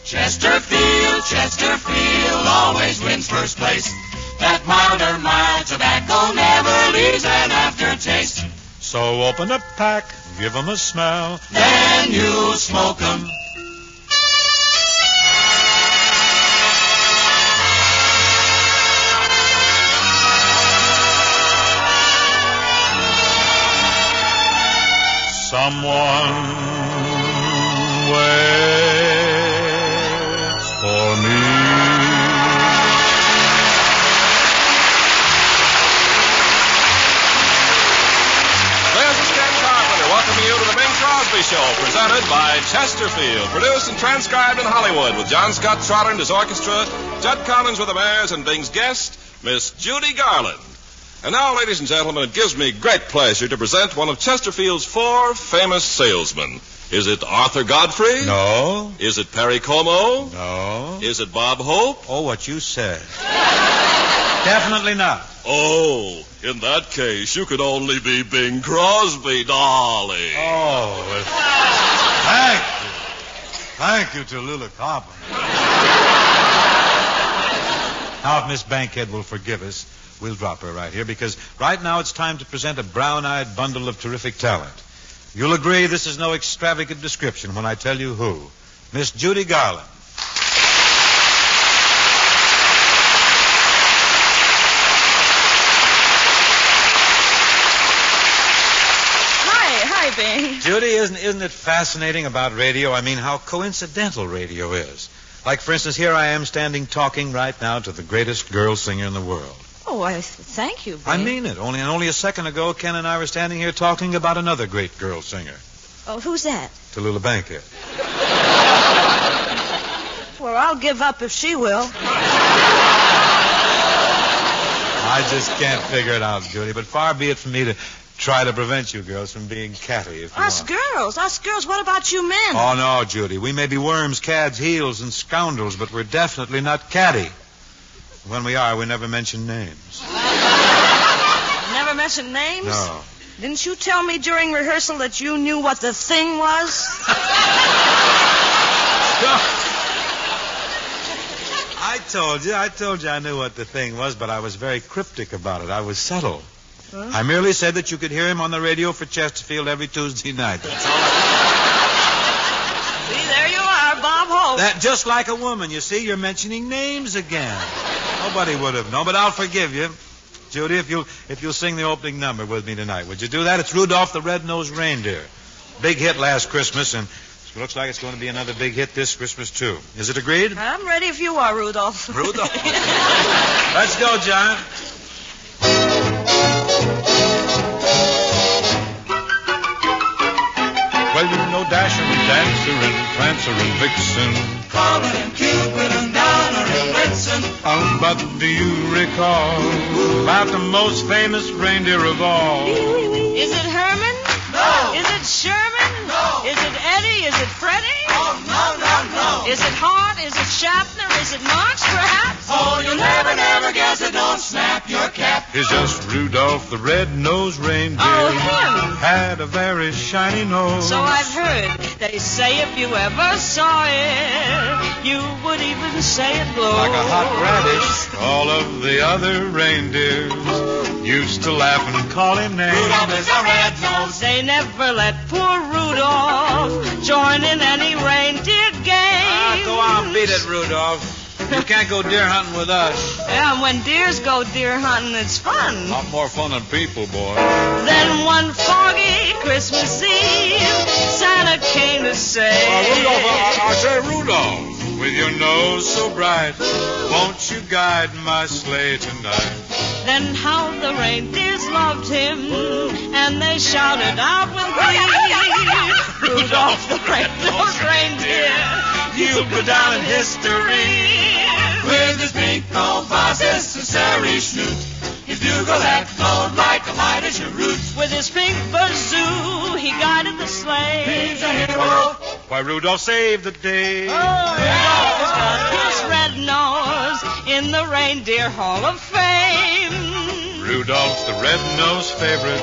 Chesterfield, Chesterfield always wins first place. That milder, mild tobacco never leaves an aftertaste. So open a pack, give 'em a smell, then you'll smoke 'em. Someone waits for me. Welcoming you to the Bing Crosby Show, presented by Chesterfield, produced and transcribed in Hollywood with John Scott Trotter and his orchestra, Judd Collins with the Mares, and Bing's guest, Miss Judy Garland. And now, ladies and gentlemen, it gives me great pleasure to present one of Chesterfield's 4 famous salesmen. Is it Arthur Godfrey? No. Is it Perry Como? No. Is it Bob Hope? Oh, what you said. Definitely not. Oh, in that case, you could only be Bing Crosby, darling. Oh, well, thank you. Thank you, Tallulah Carbon. Now, if Miss Bankhead will forgive us, we'll drop her right here, because right now it's time to present a brown-eyed bundle of terrific talent. You'll agree this is no extravagant description when I tell you who. Miss Judy Garland. Hi, Bing. Judy, isn't it fascinating about radio? I mean, how coincidental radio is. Like, for instance, here I am standing talking right now to the greatest girl singer in the world. Oh, thank you, Bing. I mean it. Only a second ago, Ken and I were standing here talking about another great girl singer. Oh, who's that? Tallulah Bankhead. Well, I'll give up if she will. I just can't figure it out, Judy, but far be it from me to try to prevent you girls from being catty if you Us girls, what about you men? Oh, no, Judy. We may be worms, cads, heels, and scoundrels, but we're definitely not catty. When we are, we never mention names. Never mention names? No. Didn't you tell me during rehearsal that you knew what the thing was? I told you I knew what the thing was, but I was very cryptic about it. I was subtle. Huh? I merely said that you could hear him on the radio for Chesterfield every Tuesday night. That's all. See, there you are, Bob Hope. That just like a woman, you see, you're mentioning names again. Nobody would have known, but I'll forgive you. Judy, if you'll sing the opening number with me tonight. Would you do that? It's Rudolph the Red-Nosed Reindeer. Big hit last Christmas, and it looks like it's going to be another big hit this Christmas, too. Is it agreed? I'm ready if you are, Rudolph. Rudolph. Let's go, John. Well, you know Dasher and Dancer and Prancer and Vixen, Comet and Cupid and Donner and Blitzen. Oh, but do you recall about the most famous reindeer of all? Is it Herman? No. Is it Sherman? No. Is it Eddie? Is it Freddie? Oh, no. Is it Hart? Is it Shatner? Is it Marx, perhaps? Oh, you'll never guess it. Don't snap your cap. It's just Rudolph the Red-Nosed Reindeer. Oh, him. Had a very shiny nose. So I've heard. They say if you ever saw it, you would even say it glows. Like a hot radish. All of the other reindeers used to laugh and call him names. Rudolph is a red nose. They never let poor Rudolph join in any reindeer game. Go on, beat it, Rudolph. You can't go deer hunting with us. Yeah, and when deers go deer hunting, it's fun. A lot more fun than people, boy. Then one foggy Christmas Eve, Santa came to say, Rudolph, I say, Rudolph, with your nose so bright, won't you guide my sleigh tonight? Then how the reindeers loved him, and they shouted out with glee, Rudolph the red-nosed reindeer, You'll go down in history. With his pink nose, his Sari snoot, his bugle that glowed like a light as your roots. with his pink bazoo, he guided the sleigh. He's a hero. Why, Rudolph saved the day. Rudolph got his red nose in the Reindeer Hall of Fame. Rudolph's the red-nosed favorite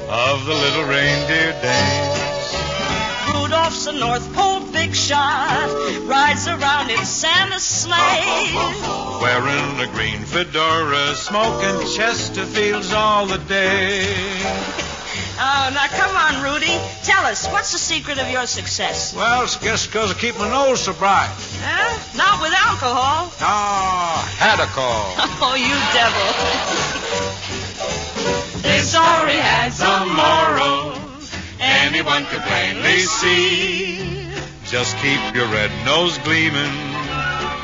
of the little reindeer dames. Rudolph's a North Pole slick shot, rides around in Santa's sleigh. Wearing a green fedora, smoking Chesterfields all the day. Oh, now come on, Rudy. Tell us, what's the secret of your success? Well, it's just because I keep my nose so bright. Huh? Not with alcohol. Ah, had a call. Oh, you devil. This story has a moral anyone could plainly see. Just keep your red nose gleaming.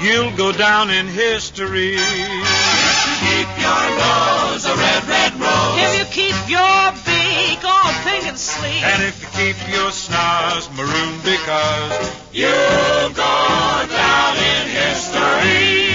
You'll go down in history. Keep your nose a red, red rose. If you keep your beak all pink and sleek. And if you keep your snars maroon because you'll go down in history.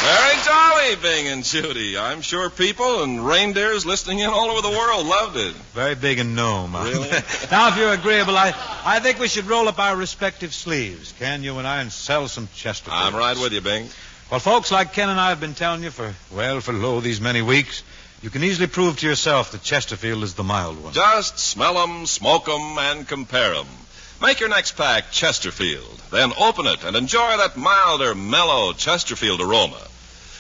Very jolly, Bing and Judy. I'm sure people and reindeers listening in all over the world loved it. very big and gnome. Really? Now, if you're agreeable, I think we should roll up our respective sleeves, Ken, you and I, and sell some Chesterfields. I'm right with you, Bing. Well, folks, like Ken and I have been telling you for these many weeks, you can easily prove to yourself that Chesterfield is the mild one. Just smell 'em, smoke 'em, and compare 'em. Make your next pack Chesterfield. Then open it and enjoy that milder, mellow Chesterfield aroma.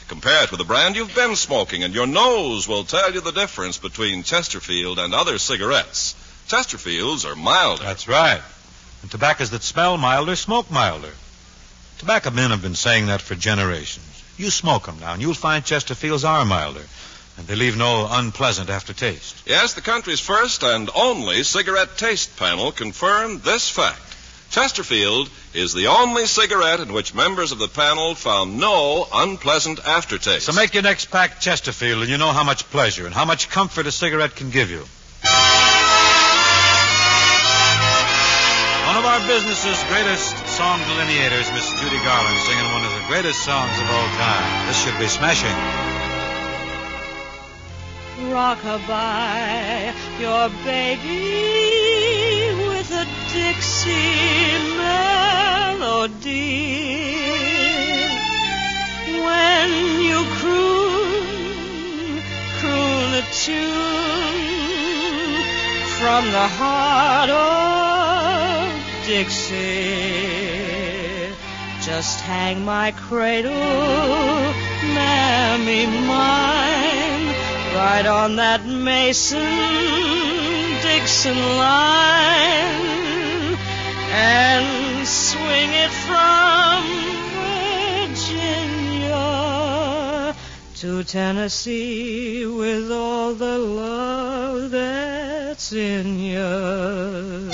Compare it with the brand you've been smoking, and your nose will tell you the difference between Chesterfield and other cigarettes. Chesterfields are milder. That's right. And tobaccos that smell milder smoke milder. Tobacco men have been saying that for generations. You smoke them now, and you'll find Chesterfields are milder, and they leave no unpleasant aftertaste. Yes, the country's first and only cigarette taste panel confirmed this fact. Chesterfield is the only cigarette in which members of the panel found no unpleasant aftertaste. So make your next pack Chesterfield, and you know how much pleasure and how much comfort a cigarette can give you. One of our business's greatest song delineators, Miss Judy Garland, singing one of the greatest songs of all time. This should be smashing. Rockabye your baby with a Dixie melody. When you croon a tune from the heart of Dixie. Just hang my cradle, mammy mine, right on that Mason-Dixon line, and swing it from Virginia to Tennessee with all the love that's in you.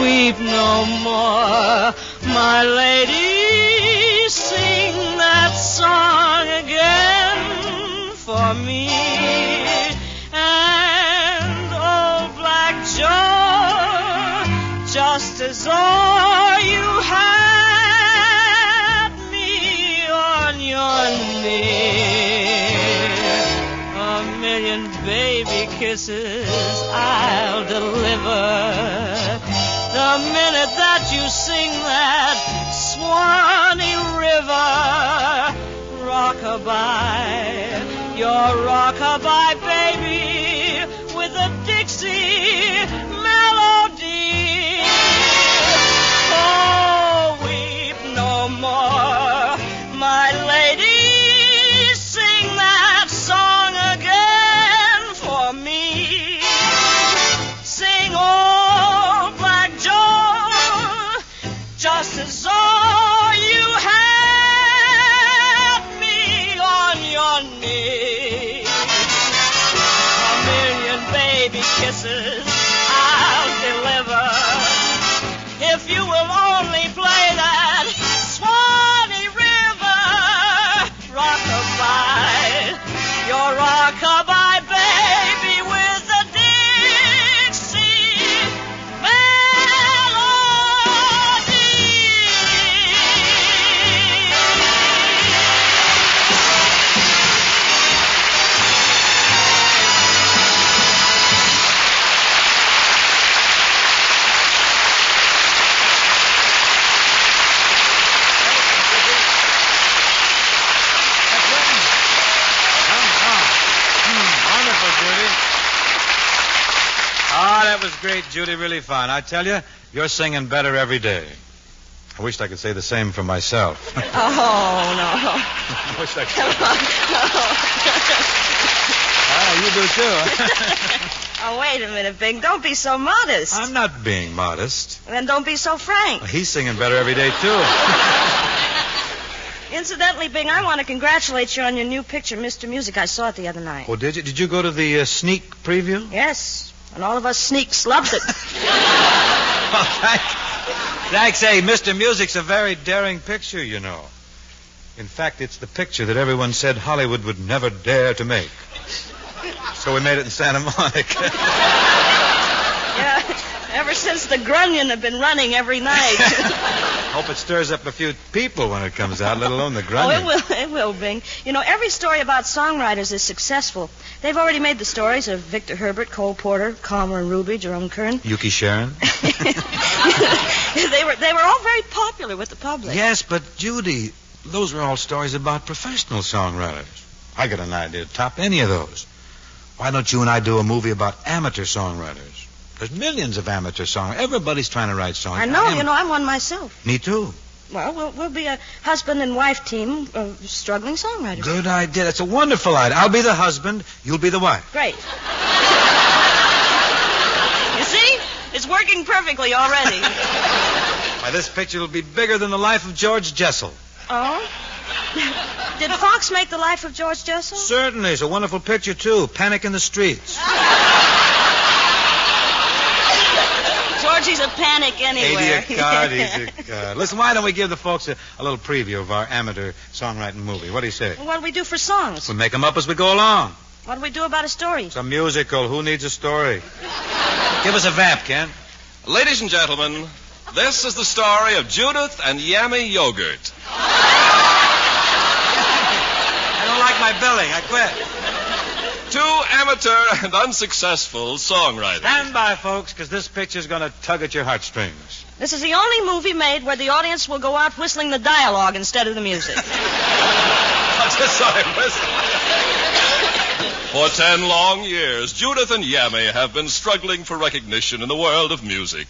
Weep no more, my lady, sing that song again for me. And old Black Joe, just as all you had me on your knee. A million baby kisses I'll deliver the minute that you sing that Swanee River. Rockabye, your rockabye baby with a Dixie melody. Oh, weep no more, my lady, sing that song again for me. Sing old Black Joe, just as all you had me on your knee. was great, Judy. Really fine. I tell you, you're singing better every day. I wished I could say the same for myself. Oh, no. I wish I could. Come on. You do, too. Oh, wait a minute, Bing. Don't be so modest. I'm not being modest. Then don't be so frank. He's singing better every day, too. Incidentally, Bing, I want to congratulate you on your new picture, Mr. Music. I saw it the other night. Oh, did you? Did you go to the sneak preview? Yes, and all of us sneaks loved it. Well, thanks. Hey, Mr. Music's a very daring picture, you know. In fact, it's the picture that everyone said Hollywood would never dare to make. So we made it in Santa Monica. Yeah, ever since the Grunion have been running every night. Hope it stirs up a few people when it comes out, let alone the Oh, Grunion. it will, Bing. You know, every story about songwriters is successful. They've already made the stories of Victor Herbert, Cole Porter, Calmer and Ruby, Jerome Kern. Yuki Sharon. They were all very popular with the public. Yes, but Judy, those were all stories about professional songwriters. I got an idea to top any of those. Why don't you and I do a movie about amateur songwriters? There's millions of amateur songwriters. Everybody's trying to write songs. I know, I'm one myself. Me too. Well, we'll be a husband and wife team of struggling songwriters. Good idea. That's a wonderful idea. I'll be the husband. You'll be the wife. Great. You see? It's working perfectly already. Why, this picture will be bigger than the life of George Jessel. Oh? Did Fox make The Life of George Jessel? Certainly. It's a wonderful picture, too. Panic in the Streets. Georgie's a panic anywhere. Easy a card. Listen, why don't we give the folks a little preview of our amateur songwriting movie? What do you say? What do we do for songs? We make them up as we go along. What do we do about a story? It's a musical. Who needs a story? Give us a vamp, Ken. Ladies and gentlemen, this is the story of Judith and Yummy Yogurt. I don't like my billing. I quit. Two amateur and unsuccessful songwriters. Stand by, folks, because this picture's going to tug at your heartstrings. This is the only movie made where the audience will go out whistling the dialogue instead of the music. I just saw him whistle. For 10 long years, Judith and Yummy have been struggling for recognition in the world of music.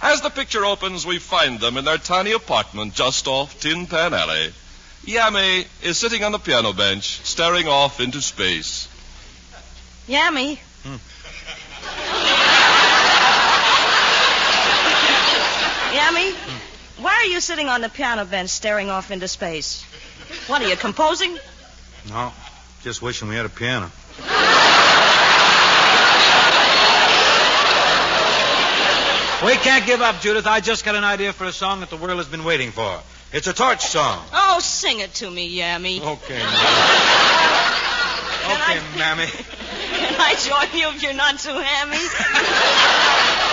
As the picture opens, we find them in their tiny apartment just off Tin Pan Alley. Yummy is sitting on the piano bench, staring off into space. Yummy. Yummy, why are you sitting on the piano bench staring off into space? What, are you composing? No, just wishing we had a piano. We can't give up, Judith. I just got an idea for a song that the world has been waiting for. It's a torch song. Oh, sing it to me, Yummy. Okay, Mammy. Can I join you if you're not too hammy?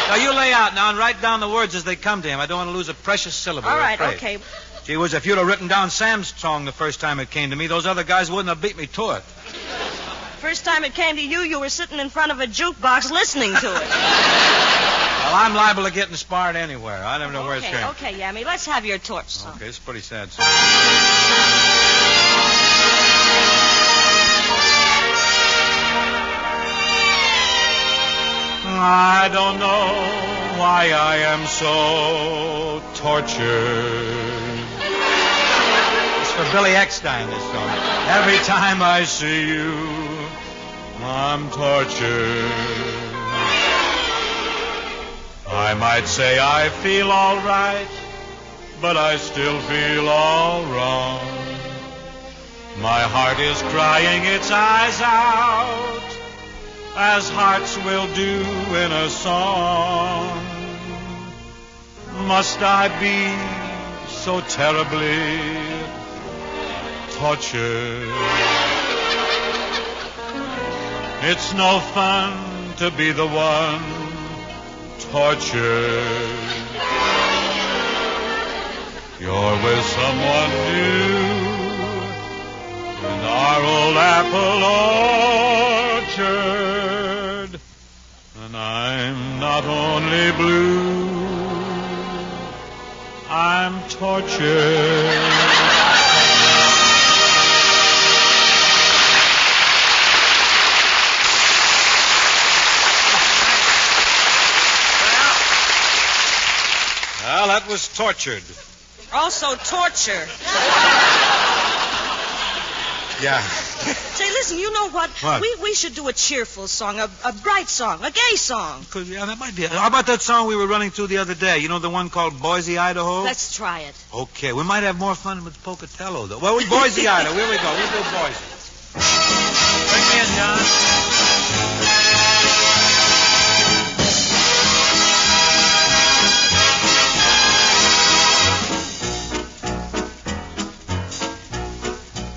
Now, you lay out now and write down the words as they come to him. I don't want to lose a precious syllable. All right, okay. Gee whiz, if you'd have written down Sam's song the first time it came to me, those other guys wouldn't have beat me to it. First time it came to you, you were sitting in front of a jukebox listening to it. Well, I'm liable to get inspired anywhere. I never know where it's going. Okay, Yummy, let's have your torch song. Okay, it's a pretty sad song. I don't know why I am so tortured. It's for Billy Eckstein, this song. Every time I see you, I'm tortured. I might say I feel all right, but I still feel all wrong. My heart is crying its eyes out, as hearts will do in a song. Must I be so terribly tortured? It's no fun to be the one tortured. You're with someone new in our old apple orchard, and I'm not only blue, I'm tortured. was tortured. Also torture. Yeah. Say, listen, you know what? What? We should do a cheerful song, a bright song, a gay song. Yeah, that might be it. How about that song we were running through the other day? You know, the one called Boise, Idaho? Let's try it. Okay, we might have more fun with Pocatello, though. Well, Boise, Idaho. Here we go. We'll do Boise. Bring me in, John.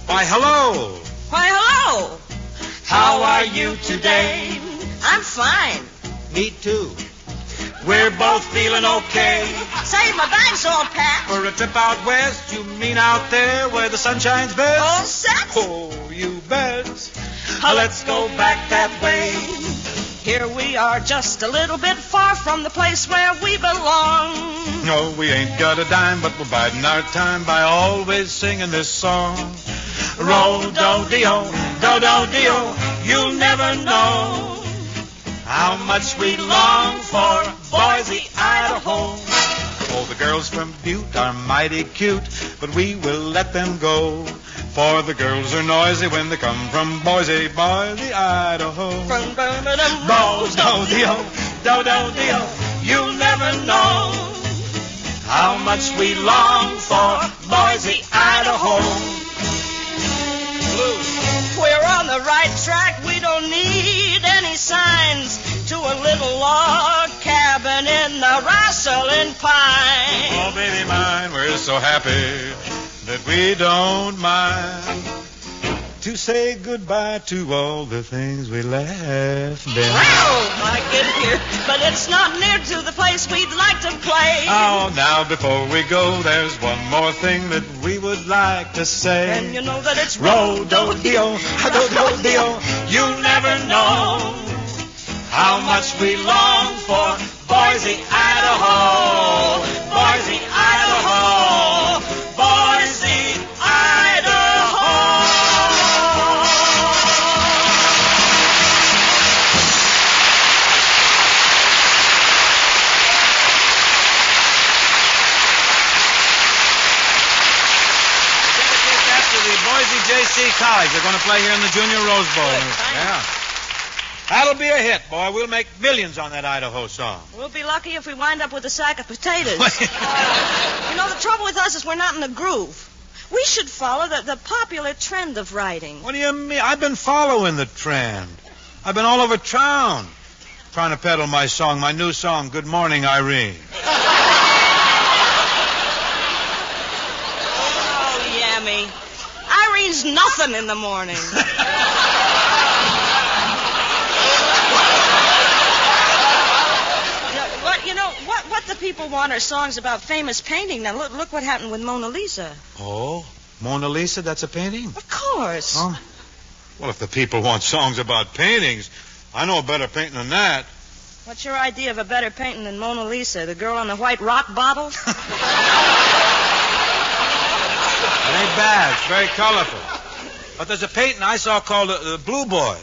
Why, hello. Why, hello. How are you today? I'm fine. Me too. We're both feeling okay. Say, my bag's all packed. For a trip out west, you mean out there where the sun shines best? All set? Oh, you bet. Let's go back that way. Here we are, just a little bit far from the place where we belong. No, we ain't got a dime, but we're biding our time by always singing this song. Ro-do-de-o, do-do-de-o, you'll never know how much we long for Boise, Idaho. Oh, the girls from Butte are mighty cute, but we will let them go. For the girls are noisy when they come from Boise, Idaho. Ro-do-de-o, do-do-de-o, you'll never know how much we long for Boise, Idaho. We're on the right track. We don't need any signs to a little log cabin in the rustling pine. Oh, baby mine, we're so happy that we don't mind to say goodbye to all the things we left behind. Wow, I get here, but it's not near to the place we'd like to play. Oh, now before we go, there's one more thing that we would like to say. And you know that it's Ro-do-de-o, do-do-de-o, You'll never know how much we long for Boise, Idaho. Boise, Idaho. Boise, Idaho. Boise J.C. College. They're going to play here in the Junior Rose Bowl. Yeah. That'll be a hit, boy. We'll make millions on that Idaho song. We'll be lucky if we wind up with a sack of potatoes. You know, the trouble with us is we're not in the groove. We should follow the popular trend of writing. What do you mean? I've been following the trend. I've been all over town trying to peddle my song, my new song, Good Morning, Irene. Oh, yammy. Irene's nothing in the morning. What the people want are songs about famous painting. Now, look what happened with Mona Lisa. Oh, Mona Lisa, that's a painting? Of course. Oh. Well, if the people want songs about paintings, I know a better painting than that. What's your idea of a better painting than Mona Lisa? The girl on the white rock bottle? It ain't bad. It's very colorful. But there's a painting I saw called the Blue Boy.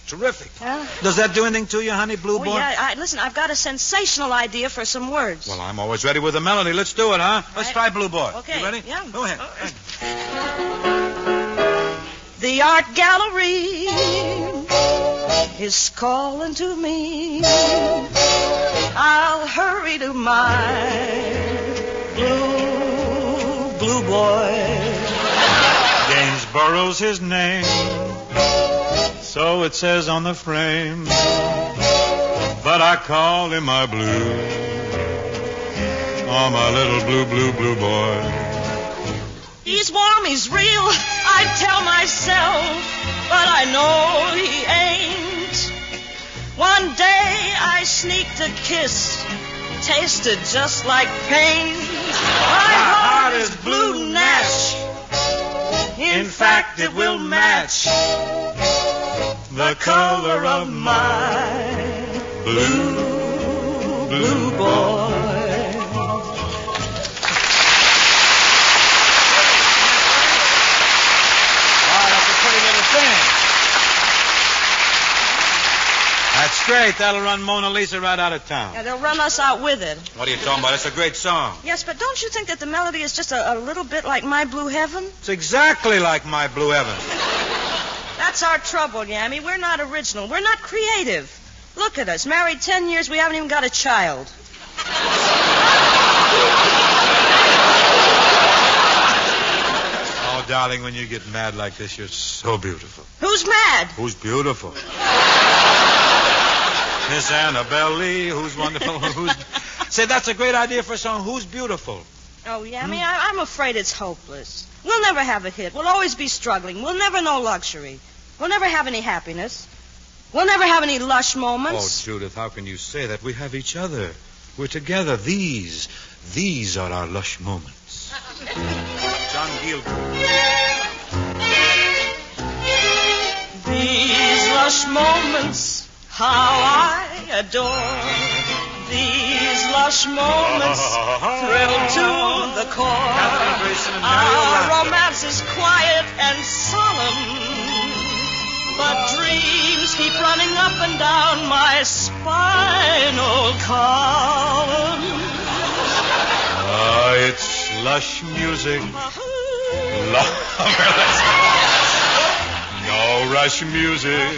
Terrific. Yeah? Does that do anything to you, honey, Blue Boy? Yeah. Listen, I've got a sensational idea for some words. Well, I'm always ready with a melody. Let's do it, huh? Let's try Blue Boy. Okay. You ready? Yeah. Go ahead. The art gallery is calling to me. I'll hurry to my blue boy. Gainsborough's his name, so it says on the frame, but I call him my blue. Oh, my little blue boy. He's warm, he's real, I tell myself, but I know he ain't. One day I sneaked a kiss, tasted just like pain. My heart is blue Nash. In fact, it will match the color of my blue boy. That's great. That'll run Mona Lisa right out of town. Yeah, they'll run us out with it. What are you talking about? It's a great song. Yes, but don't you think that the melody is just a little bit like My Blue Heaven? It's exactly like My Blue Heaven. That's our trouble, Yammy. We're not original. We're not creative. Look at us. Married 10 years, we haven't even got a child. Oh, darling, when you get mad like this, you're so beautiful. Who's mad? Who's beautiful? Miss Annabelle Lee, who's wonderful. Say, that's a great idea for a song. Who's beautiful? Oh, Yammy, I'm afraid it's hopeless. We'll never have a hit. We'll always be struggling. We'll never know luxury. We'll never have any happiness. We'll never have any lush moments. Oh, Judith, how can you say that? We have each other. We're together. These are our lush moments. John Gielgud. These lush moments, how I adore. These lush moments thrill to the core. Our romance is quiet and solemn, but dreams keep running up and down my spinal column. It's lush music. No rush music.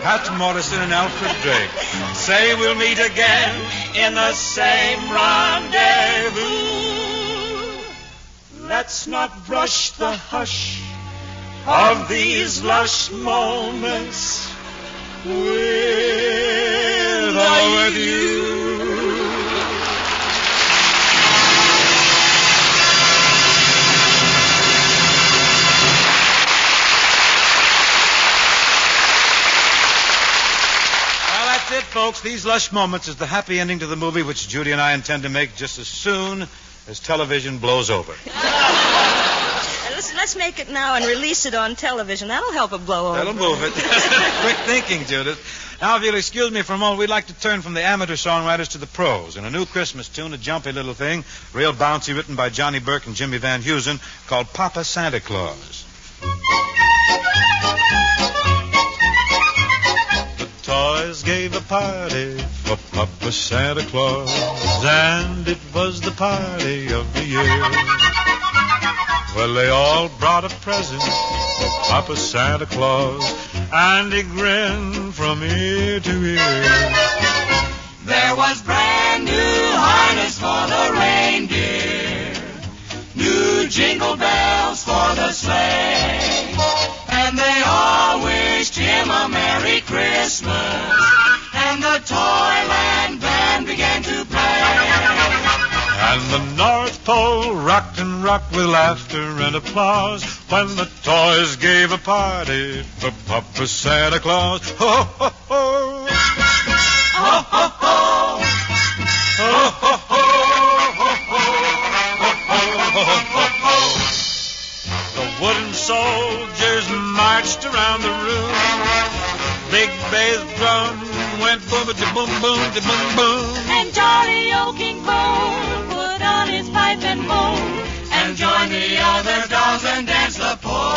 Pat Morrison and Alfred Drake say we'll meet again in the same rendezvous. Let's not brush the hush of these lush moments with or with you. That's it, folks. These lush moments is the happy ending to the movie which Judy and I intend to make just as soon as television blows over. Let's make it now and release it on television. That'll help it blow over. That'll move it. Quick thinking, Judith. Now, if you'll excuse me for a moment, we'd like to turn from the amateur songwriters to the pros. And a new Christmas tune, a jumpy little thing, real bouncy, written by Johnny Burke and Jimmy Van Heusen, called Papa Santa Claus. Toys gave a party for Papa Santa Claus, and it was the party of the year. Well, they all brought a present for Papa Santa Claus, and he grinned from ear to ear. There was brand new harness for the reindeer, new jingle bells for the sleigh, and they all wished him a Merry Christmas, and the Toyland band began to play. And the North Pole rocked and rocked with laughter and applause when the toys gave a party for Papa Santa Claus. Ho, ho, ho! Ho, ho, ho! Ho, ho, ho! The wooden soldiers marched around the room. Big bass drum went boom-a-boom, boom-a-boom, boom. And Jolly Old King Cole put on his pipe and bowl And joined the other dolls and danced the polka.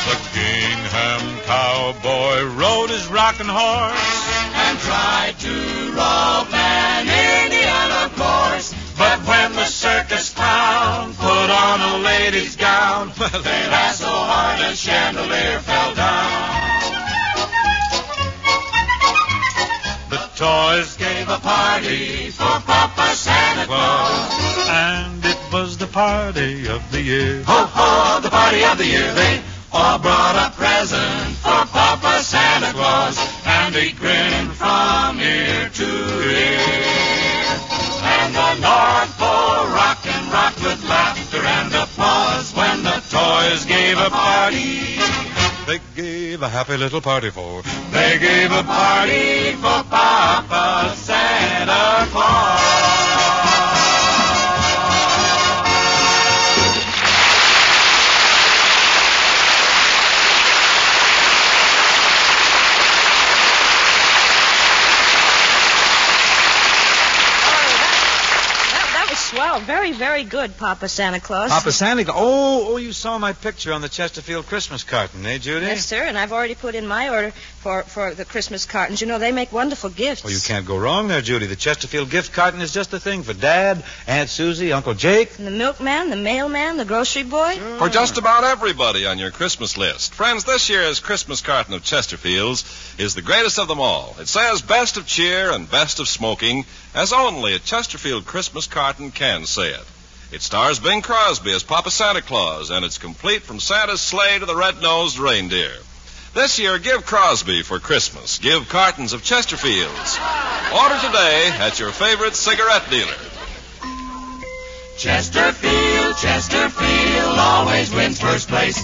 The Kingham cowboy rode his rocking horse And tried to rope an Indian, of course. But when the circus clown put on a lady's gown, They laughed so hard a chandelier fell down. the toys Gave a party for Papa Santa Claus. and it was the party of the year. Ho, ho, the party of the year. They all brought a present for Papa Santa Claus. And he grinned from ear to ear. And the North Pole rocked and rocked with laughter and applause when the toys gave a party. They gave a happy little party for. They gave a party for Papa Santa Claus. That was swell. Very very, very good, Papa Santa Claus. Papa Santa Claus. Oh, you saw my picture on the Chesterfield Christmas carton, eh, Judy? Yes, sir, and I've already put in my order for the Christmas cartons. You know, they make wonderful gifts. Well, you can't go wrong there, Judy. The Chesterfield gift carton is just the thing for Dad, Aunt Susie, Uncle Jake. And the milkman, the mailman, the grocery boy. For just about everybody on your Christmas list. Friends, this year's Christmas carton of Chesterfield's is the greatest of them all. It says best of cheer and best of smoking, as only a Chesterfield Christmas carton can say it. It stars Bing Crosby as Papa Santa Claus, and it's complete from Santa's sleigh to the red-nosed reindeer. This year, give Crosby for Christmas. Give cartons of Chesterfields. Order today at your favorite cigarette dealer. Chesterfield, Chesterfield always wins first place.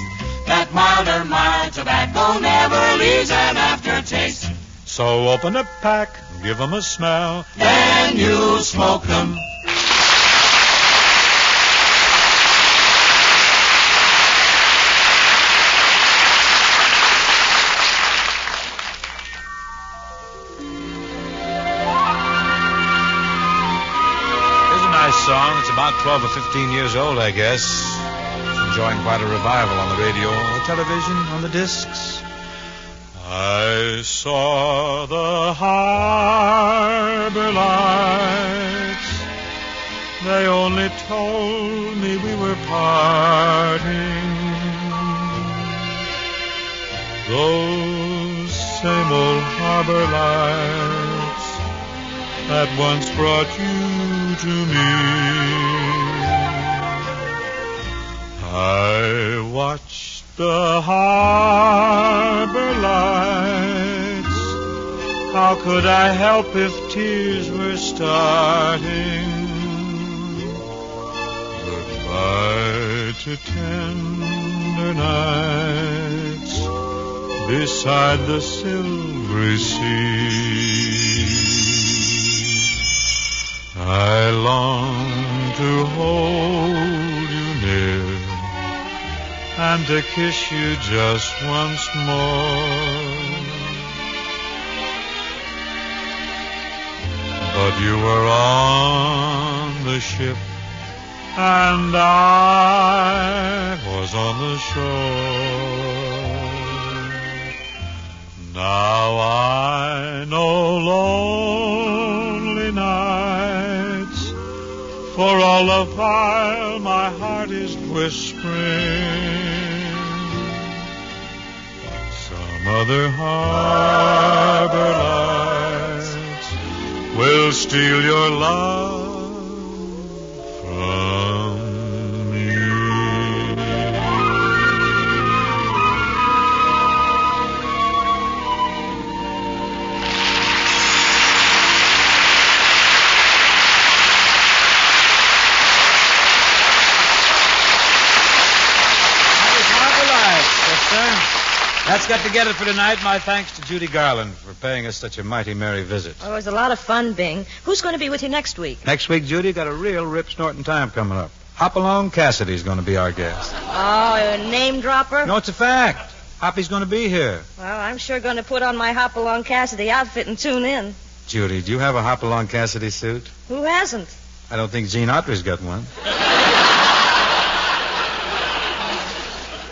That mild tobacco never leaves an aftertaste. So open a pack, give 'em a smell, Then you smoke them. Song. It's about 12 or 15 years old, I guess. It's enjoying quite a revival on the radio, on the television, on the discs. I saw the harbor lights. They only told me we were parting. Those same old harbor lights that once brought you to me. I watched the harbor lights. How could I help if tears were starting? Goodbye to tender nights beside the silvery sea. I long to hold you near and to kiss you just once more. But you were on the ship and I was on the shore. Now I know lonely nights, for all the while my heart is whispering. Some other harbor lights will steal your love from me. That's got to get it for tonight. My thanks to Judy Garland for paying us such a mighty merry visit. Oh, it was a lot of fun, Bing. Who's going to be with you next week? Next week, Judy, got a real rip-snorting time coming up. Hopalong Cassidy's going to be our guest. Oh, a name dropper? No, it's a fact. Hoppy's going to be here. Well, I'm sure going to put on my Hopalong Cassidy outfit and tune in. Judy, do you have a Hopalong Cassidy suit? Who hasn't? I don't think Gene Autry's got one.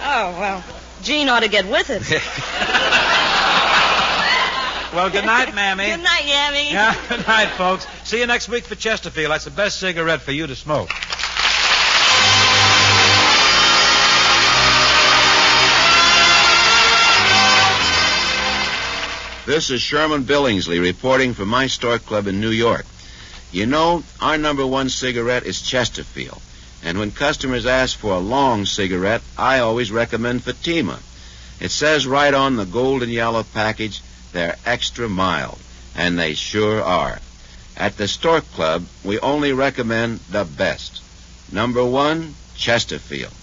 Oh, well, Gene ought to get with it. Well, good night, Mammy. Good night, Yammy. Yeah, good night, folks. See you next week for Chesterfield. That's the best cigarette for you to smoke. This is Sherman Billingsley reporting from my Stork Club in New York. You know, our number one cigarette is Chesterfield. And when customers ask for a long cigarette, I always recommend Fatima. It says right on the gold and yellow package, they're extra mild. And they sure are. At the Stork Club, we only recommend the best. Number one, Chesterfield.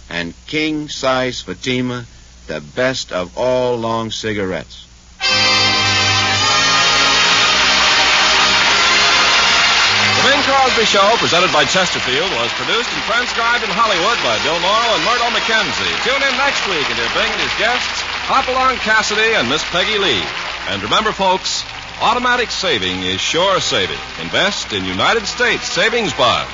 And king-size Fatima, the best of all long cigarettes. The Bing Crosby Show, presented by Chesterfield, was produced and transcribed in Hollywood by Bill Morrow and Murdo MacKenzie. Tune in next week and hear Bing and his guests, Hopalong Cassidy and Miss Peggy Lee. And remember, folks, automatic saving is sure saving. Invest in United States Savings Bonds.